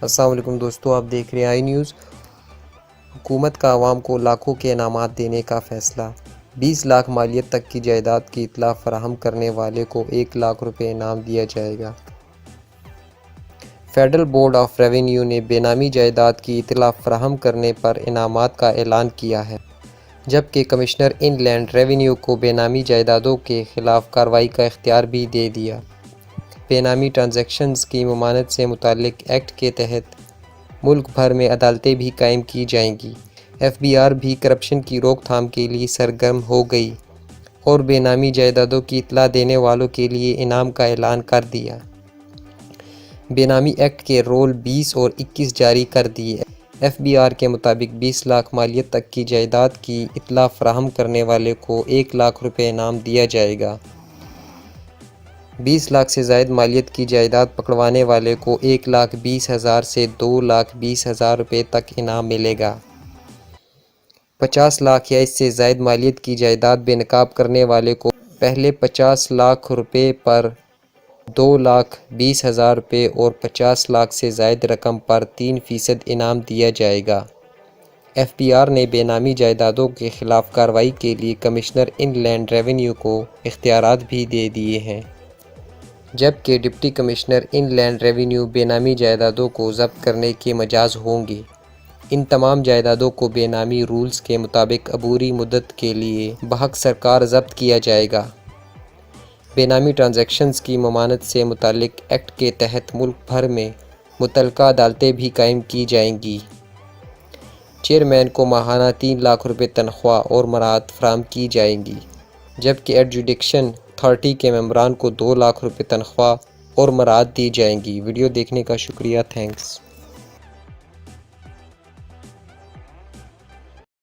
السلام علیکم دوستو، آپ دیکھ رہے ہیں آئی نیوز۔ حکومت کا عوام کو لاکھوں کے انعامات دینے کا فیصلہ۔ 20 لاکھ مالیت تک کی جائیداد کی اطلاع فراہم کرنے والے کو 1 لاکھ روپے انعام دیا جائے گا۔ فیڈرل بورڈ آف ریونیو نے بے نامی جائیداد کی اطلاع فراہم کرنے پر انعامات کا اعلان کیا ہے، جبکہ کمشنر ان لینڈ ریونیو کو بے نامی جائیدادوں کے خلاف کارروائی کا اختیار بھی دے دیا۔ بے نامی ٹرانزیکشنز کی ممانعت سے متعلق ایکٹ کے تحت ملک بھر میں عدالتیں بھی قائم کی جائیں گی۔ ایف بی آر بھی کرپشن کی روک تھام کے لیے سرگرم ہو گئی اور بے نامی جائیدادوں کی اطلاع دینے والوں کے لیے انعام کا اعلان کر دیا۔ بے نامی ایکٹ کے رول 20 اور 21 جاری کر دیے۔ ایف بی آر کے مطابق 20 لاکھ مالیت تک کی جائیداد کی اطلاع فراہم کرنے والے کو 1 لاکھ روپے انعام دیا جائے گا۔ 20 لاکھ سے زائد مالیت کی جائیداد پکڑوانے والے کو 1,20,000 سے 2,20,000 روپے تک انعام ملے گا۔ 50 لاکھ یا اس سے زائد مالیت کی جائیداد بے نقاب کرنے والے کو پہلے 50 لاکھ روپے پر 2,20,000 روپے اور 50 لاکھ سے زائد رقم پر 3% انعام دیا جائے گا۔ ایف بی آر نے بے نامی جائیدادوں کے خلاف کارروائی کے لیے کمشنر ان لینڈ ریونیو کو اختیارات بھی دے دیے ہیں، جبکہ ڈپٹی کمشنر ان لینڈ ریونیو بے نامی جائیدادوں کو ضبط کرنے کے مجاز ہوں گے۔ ان تمام جائیدادوں کو بے نامی رولز کے مطابق عبوری مدت کے لیے بحق سرکار ضبط کیا جائے گا۔ بے نامی ٹرانزیکشنز کی ممانعت سے متعلق ایکٹ کے تحت ملک بھر میں متعلقہ عدالتیں بھی قائم کی جائیں گی۔ چیئرمین کو ماہانہ 3 لاکھ روپے تنخواہ اور مراعات فراہم کی جائیں گی، جبکہ ایڈجوڈیکیشن اتھارٹی کے ممبران کو 2 لاکھ روپے تنخواہ اور مراعات دی جائیں گی۔ ویڈیو دیکھنے کا شکریہ، تھینکس۔